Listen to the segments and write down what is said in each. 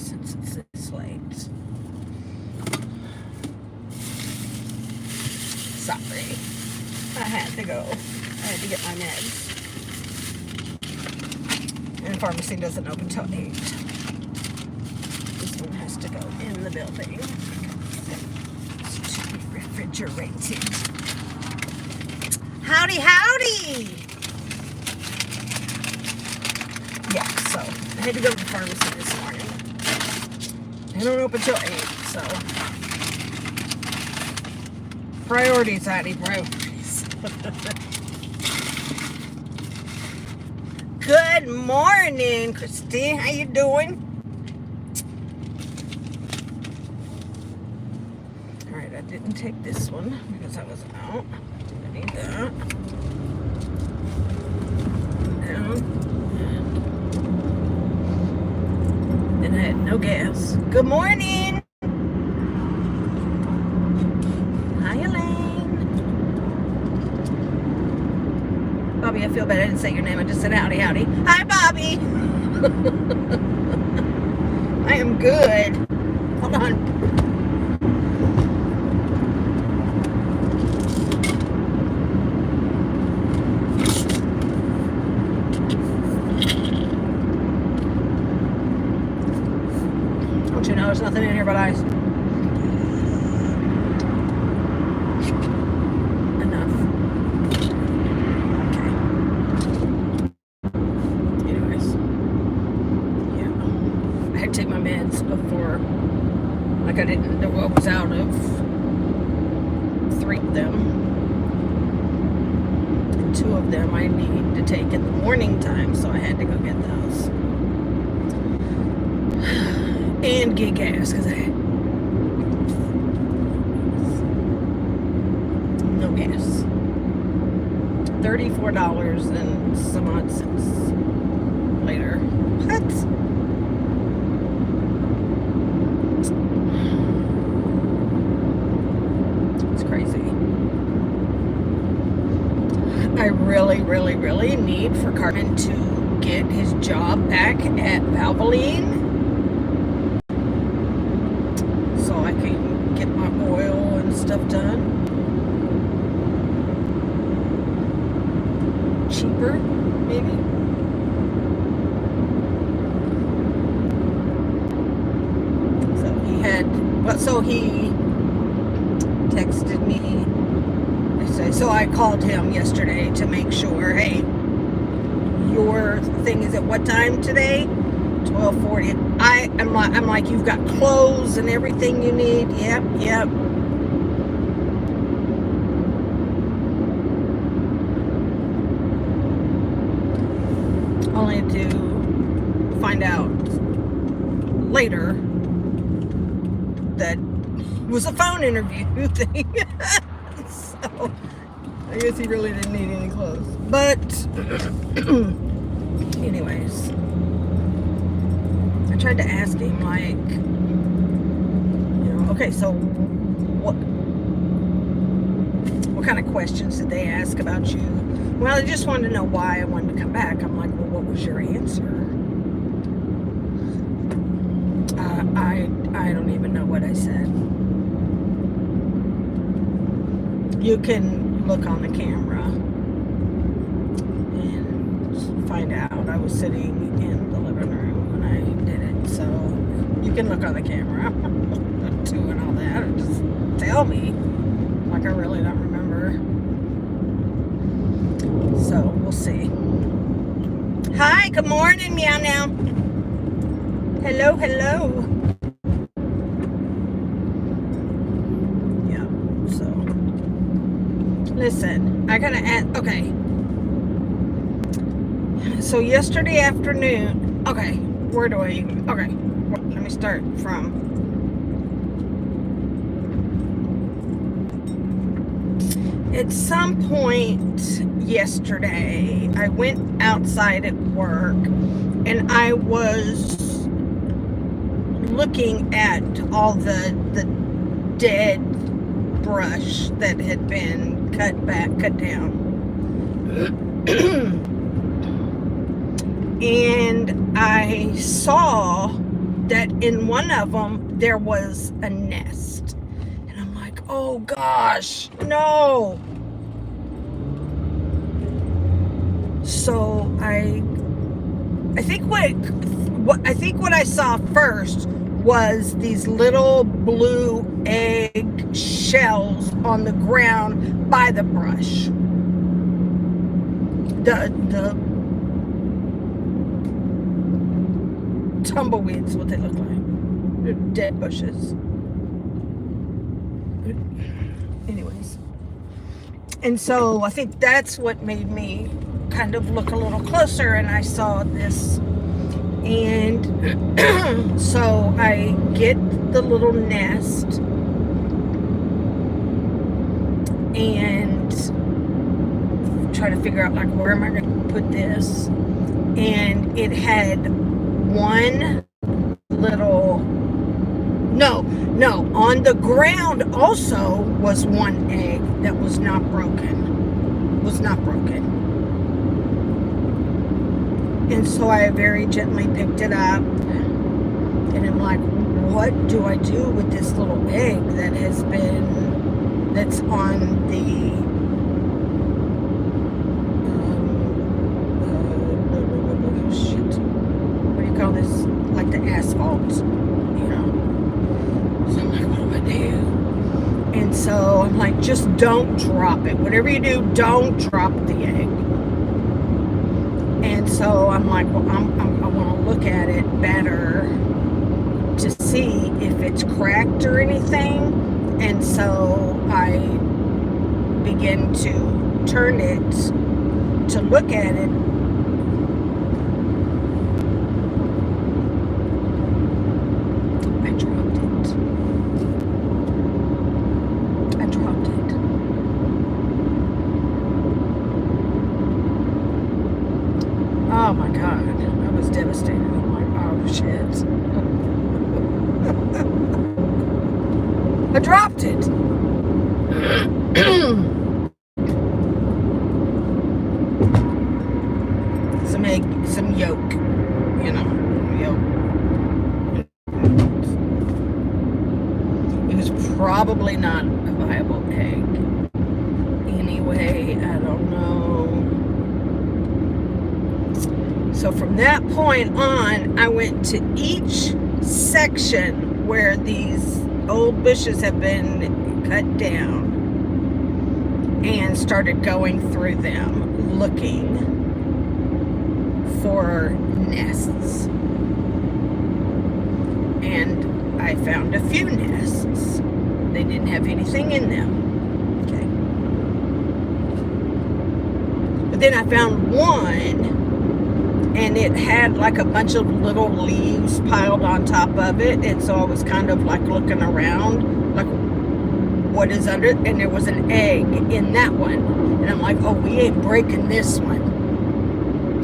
since it's this late. Sorry. I had to go. I had to get my meds. And the pharmacy doesn't open till 8. This one has to go in the building. It's to be refrigerated. Howdy, howdy! Yeah, so I had to go to the pharmacy this morning. They don't open till 8, so priorities, honey, priorities. Good morning, Christy. How you doing? All right, I didn't take this one because I was out. I need that. And I had no gas. Good morning. Hi, Elaine. Bobby, I feel bad I didn't say your name. I just said howdy, howdy. Hi, Bobby. I am good. Hold on. Don't you know there's nothing in here but ice? Like I didn't know what was out of 3 of them. And 2 of them I need to take in the morning time, so I had to go get those. And get gas, because I had no gas. $34 and some odd cents later. What? I really need for Carmen to get his job back at Valvoline so I can get my oil and stuff done cheaper, maybe. So he texted me. So I called him yesterday to make sure, hey, your thing is at what time today? 12:40. I'm like, you've got clothes and everything you need. Yep. Only to find out later that it was a phone interview thing. So I guess he really didn't need any clothes. But anyways, I tried to ask him, like, okay, so what kind of questions did they ask about you? Well, they just wanted to know why I wanted to come back. I'm like, well, what was your answer? I don't even know what I said. You can look on the camera and find out. I was sitting in the living room when I did it, so you can look on the camera too and all that, or just tell me. Like, I really don't remember. So we'll see. Hi, good morning, meow now. Hello. Listen, I gotta add, okay. So yesterday afternoon, okay, where do I even, okay, let me start from. At some point yesterday, I went outside at work and I was looking at all the dead brush that had been cut down. And I saw that in one of them there was a nest. And I'm like, oh gosh, no. So I think what I saw first was these little blue egg shells on the ground by the brush. The tumbleweeds, what they look like. They're dead bushes. Anyways. And so I think that's what made me kind of look a little closer, and I saw this. And so I get the little nest and try to figure out, like, where am I going to put this? And it had one little, no, on the ground also was one egg that was not broken. And so I very gently picked it up, and I'm like, what do I do with this little egg that's on the what do you call this? Like the asphalt, you know? So I'm like, what do I do? And so I'm like, just don't drop it. Whatever you do, don't drop the egg. And so I'm like, well, I want to look at it better to see if it's cracked or anything. And so I begin to turn it to look at it. I dropped it. Oh my God, I was devastated. I'm like, oh shit. I dropped it. Some yolk, you know, yolk. It was probably not a viable egg. Anyway, I don't know. So from that point on, I went to each section where these old bushes have been cut down and started going through them looking for nests. And I found a few nests. They didn't have anything in them. Okay. But then I found one, and it had like a bunch of little leaves piled on top of it. And so I was kind of like looking around, like, what is under it? And there was an egg in that one. And I'm like, oh, we ain't breaking this one.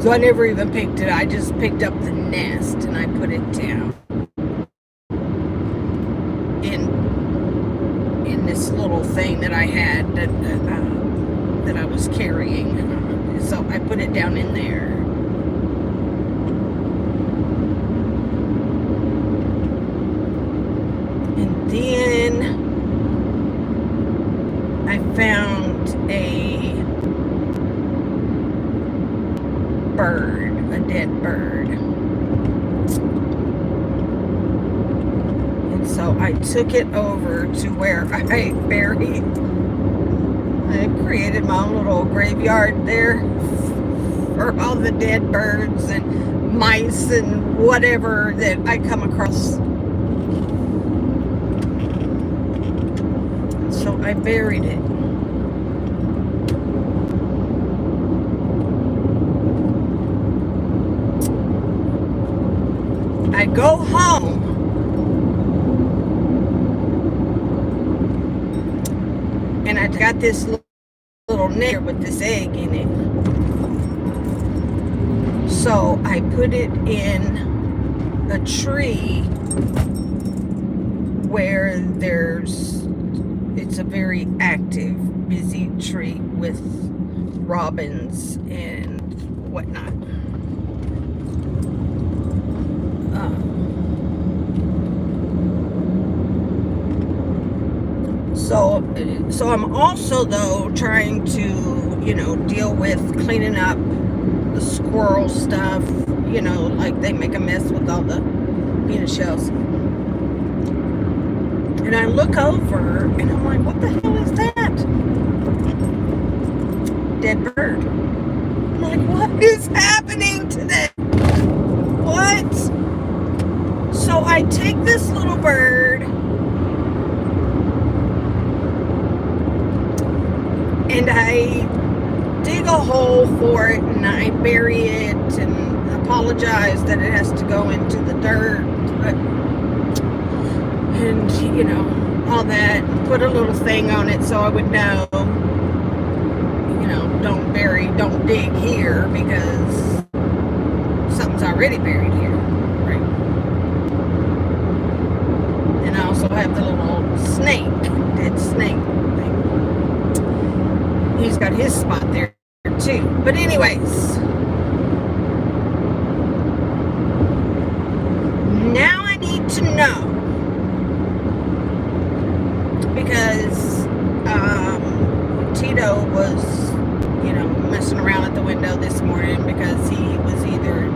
So I never even picked it. I just picked up the nest and I put it down in this little thing that I had that I was carrying. So I put it down in there. And then I found a dead bird. And so I took it over to where I created my own little graveyard there for all the dead birds and mice and whatever that I come across. So I buried it. I go home and I got this little net with this egg in it. So I put it in a tree where it's a very active, busy tree with robins and whatnot. So I'm also, though, trying to, deal with cleaning up the squirrel stuff. Like they make a mess with all the peanut shells. And I look over and I'm like, what the hell is that? Dead bird. I'm like, what is happening today? What? So I take this little bird and I dig a hole for it and I bury it and apologize that it has to go into the dirt, and all that, put a little thing on it so I would know, don't dig here because something's already buried here, right? And I also have the little dead snake thing. He's got his spot there too. But anyways, now I need to know, because Tito was, messing around at the window this morning because he was either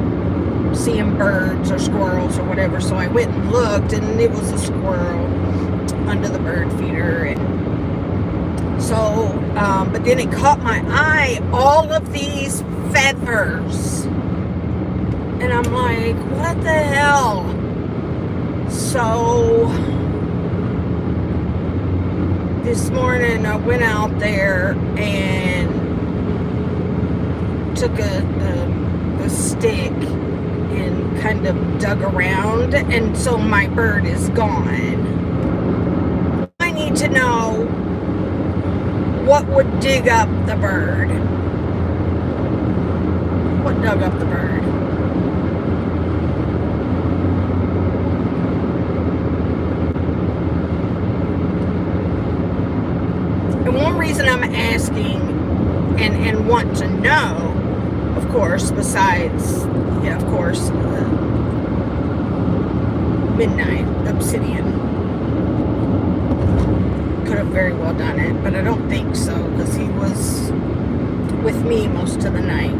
seeing birds or squirrels or whatever. So I went and looked, and it was a squirrel under the bird feeder. And so, but then it caught my eye, all of these feathers. And I'm like, what the hell? So this morning I went out there and took a stick and kind of dug around, and so my bird is gone. I need to know what would dig up the bird. What dug up the bird? And one reason I'm asking and want to know, of course, besides, Midnight Obsidian could have very well done it, but I don't think so, because he was with me most of the night.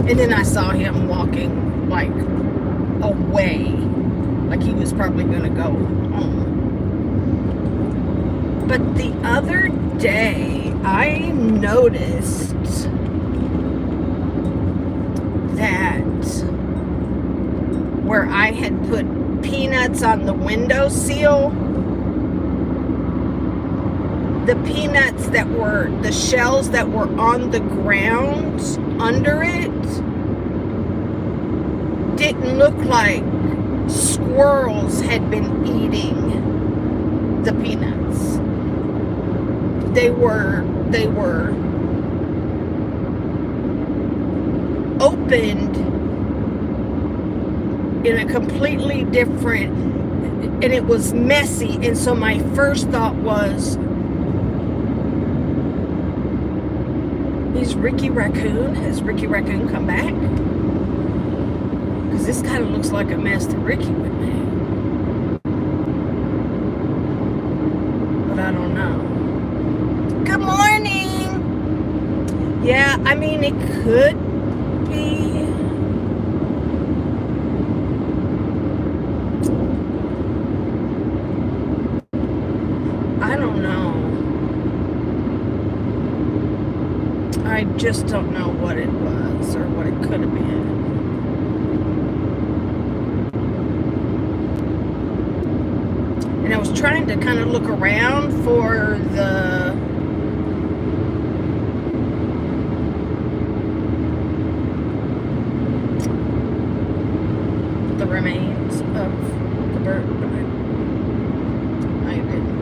And then I saw him walking, like, away, like he was probably going to go home. But the other day, I noticed that where I had put peanuts on the windowsill, the peanuts that were, the shells that were on the ground under it, didn't look like squirrels had been eating the peanuts. They were opened in a completely different, and it was messy. And so my first thought was, is Ricky Raccoon? Has Ricky Raccoon come back? Because this kind of looks like a mess that Ricky would make. But I don't know. Good morning! Yeah, I mean, it could be. I don't know. I just don't know what it was or what it could have been. And I was trying to kind of look around for the remains of the bird, but I didn't.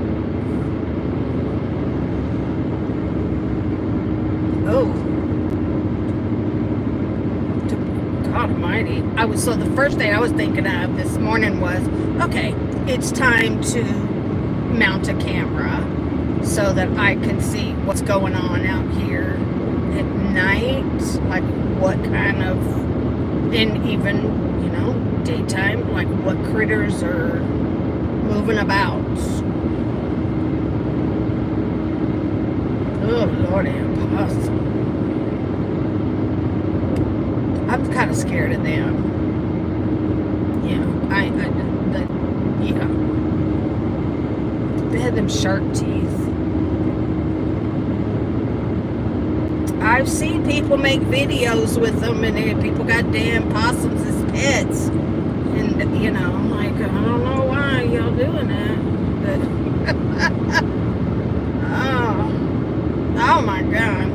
Oh, God almighty. So the first thing I was thinking of this morning was, okay, it's time to mount a camera so that I can see what's going on out here at night, like what kind of, and even, daytime, like what critters are moving about. Oh, Lordy, possum. I'm kind of scared of them. Yeah, yeah. They had them shark teeth. I've seen people make videos with them, and people got damn possums as pets. And, I'm like, I don't know why y'all doing that. But, oh my God.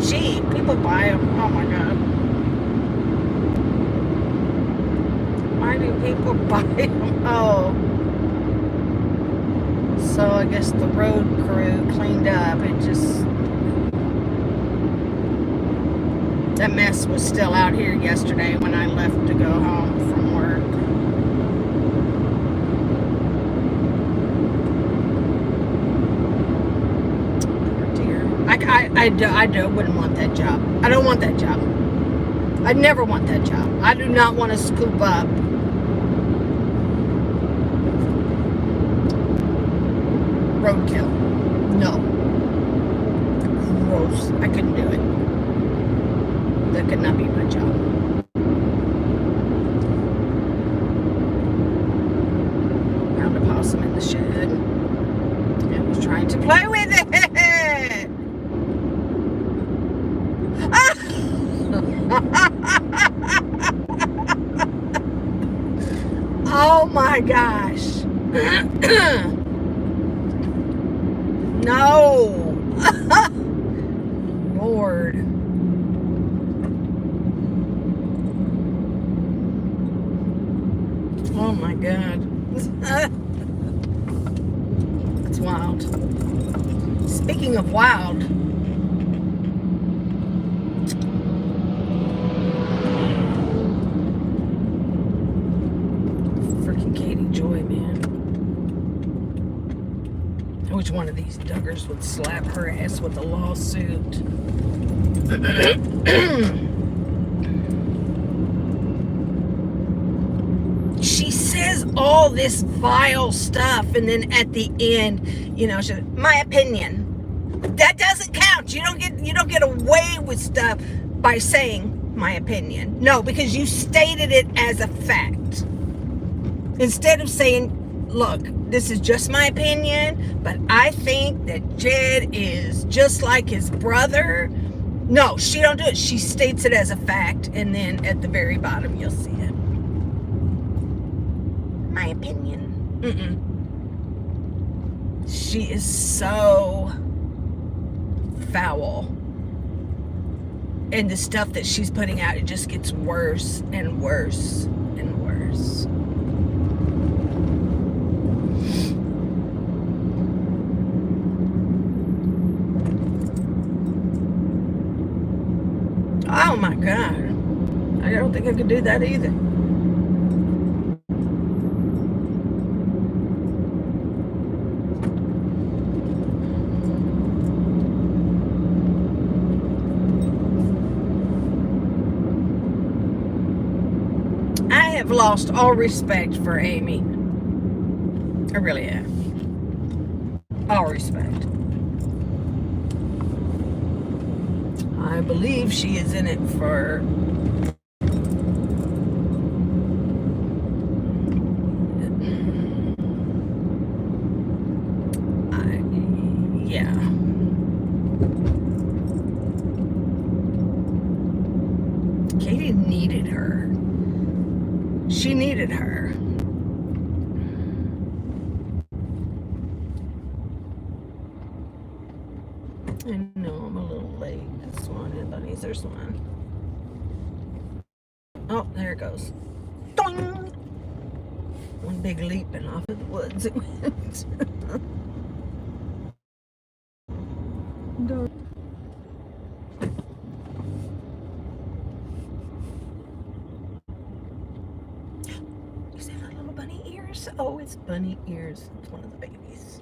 Sheep, people buy them. Oh my God. Why do people buy them? Oh. So I guess the road crew cleaned up. That mess was still out here yesterday when I left to go home from work. Oh dear. I wouldn't want that job. I don't want that job. I never want that job. I do not want to scoop up roadkill. No. Gross. I couldn't do it. That could not be my job. Found a possum in the shed. I was trying to play with it. Oh my gosh. No. Lord. Oh my God. It's wild. Speaking of wild, freaking Katie Joy, man. I wish one of these Duggars would slap her ass with a lawsuit. She says all this vile stuff, and then at the end, she, my opinion. That doesn't count. You don't get away with stuff by saying my opinion. No, because you stated it as a fact. Instead of saying, look, this is just my opinion, but I think that Jed is just like his brother. No, she don't do it. She states it as a fact, and then at the very bottom, you'll see it. My opinion. She is so foul. And the stuff that she's putting out, it just gets worse and worse and worse. Oh my God. I don't think I could do that either. I have lost all respect for Amy. I really have. All respect. I believe she is in it for yeah. Katie needed her. She needed her. I know I'm a little late. This one, bunnies, there's one. Oh, there it goes. Doing! One big leap and off of the woods it went. Is that a little bunny ears? Oh, it's bunny ears. It's one of the babies.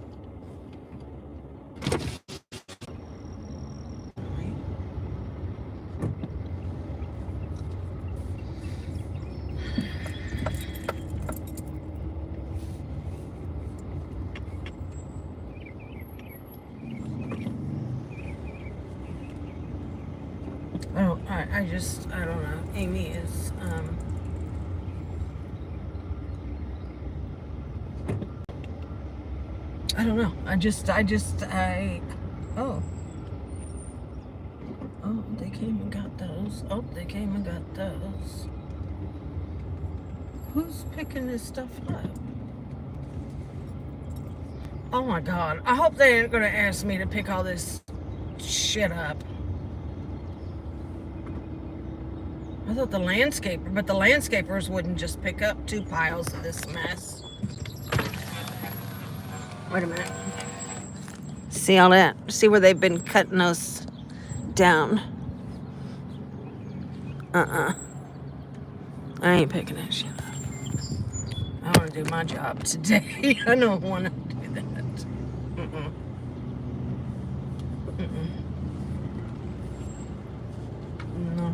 I don't know. Amy is, I don't know. Oh, they came and got those. Oh, they came and got those. Who's picking this stuff up? Oh my God. I hope they ain't gonna ask me to pick all this shit up. I thought the landscapers wouldn't just pick up 2 piles of this mess. Wait a minute. See all that? See where they've been cutting those down? I ain't picking that shit up. I want to do my job today. I don't want to do that. No.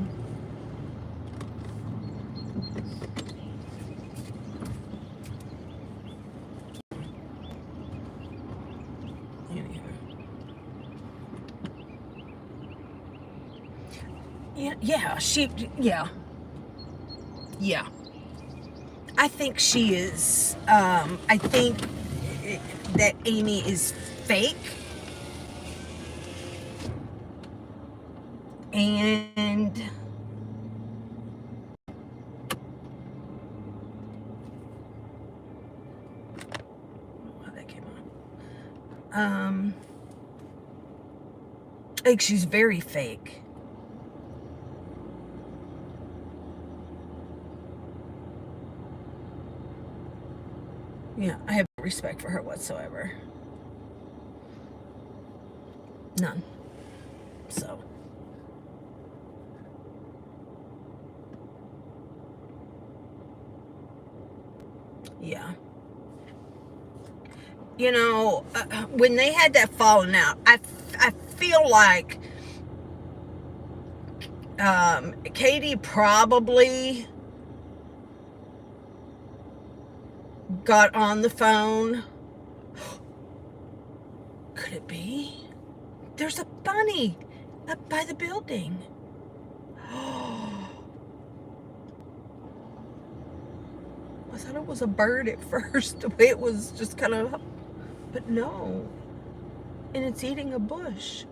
Yeah. I think she is, I think that Amy is fake. And that came on. I think she's very fake. Yeah, I have no respect for her whatsoever. None. So. Yeah. You know, when they had that falling out, I feel like Katie probably got on the phone. Could it be? There's a bunny up by the building. I thought it was a bird at first. The way it was just kind of, but no. And it's eating a bush.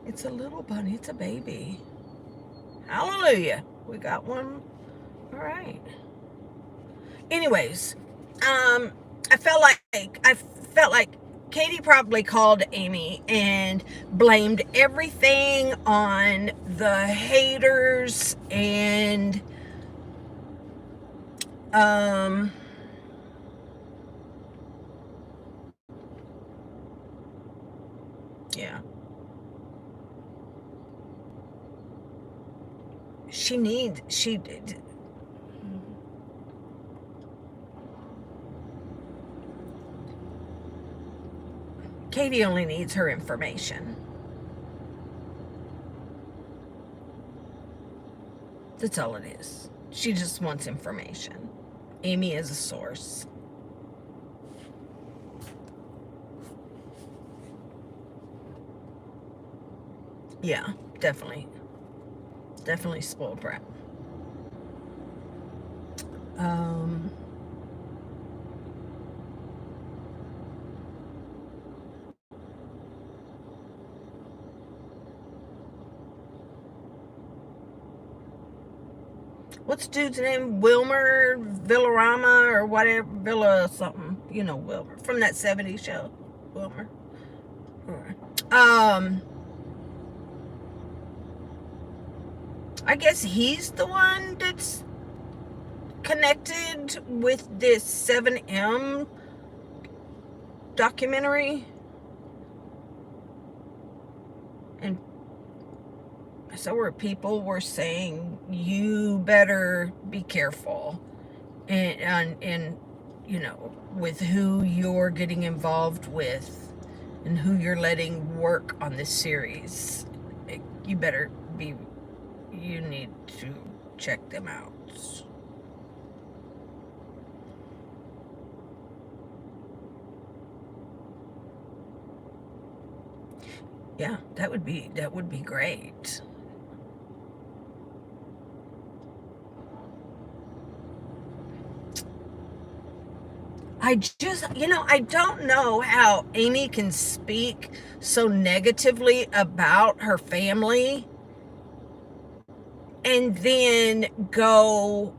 It's a little bunny. It's a baby. Hallelujah. We got one. All right. Anyways, I felt like Katie probably called Amy and blamed everything on the haters and yeah. Katie only needs her information. That's all it is. She just wants information. Amy is a source. Yeah, definitely. Definitely spoiled brat. What's the dude's name? Wilmer Villarama or whatever, Villa something. You know Wilmer from that 70s show. Wilmer. I guess he's the one that's connected with this 7M documentary. And so where people were saying, you better be careful and you know, with who you're getting involved with and who you're letting work on this series. You need to check them out. Yeah, that would be great. I just, I don't know how Amy can speak so negatively about her family and then go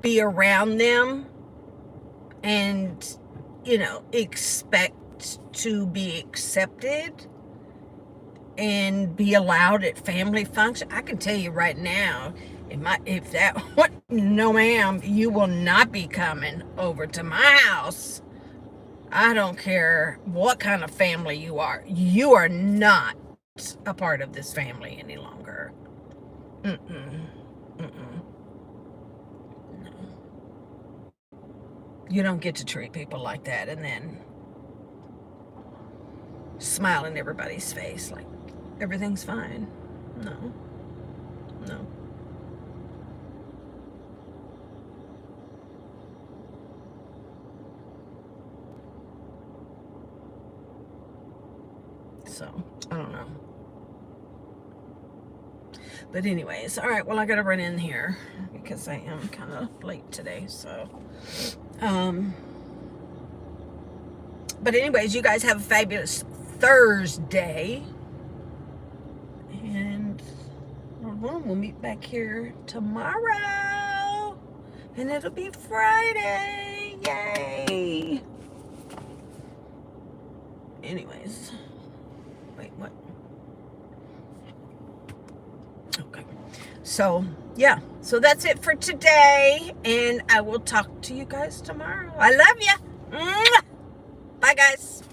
be around them and, expect to be accepted and be allowed at family function. I can tell you right now, if that what no ma'am, you will not be coming over to my house. I don't care what kind of family you are. You are not a part of this family any longer. Mm-mm. Mm-mm. No. You don't get to treat people like that and then smile in everybody's face like everything's fine. No. No. So, I don't know. But anyways, all right, well, I got to run in here because I am kind of late today. So, but anyways, you guys have a fabulous Thursday. And we'll meet back here tomorrow. And it'll be Friday. Yay. Anyways. Wait, what? Okay. So, yeah. So that's it for today. And I will talk to you guys tomorrow. I love you. Bye, guys.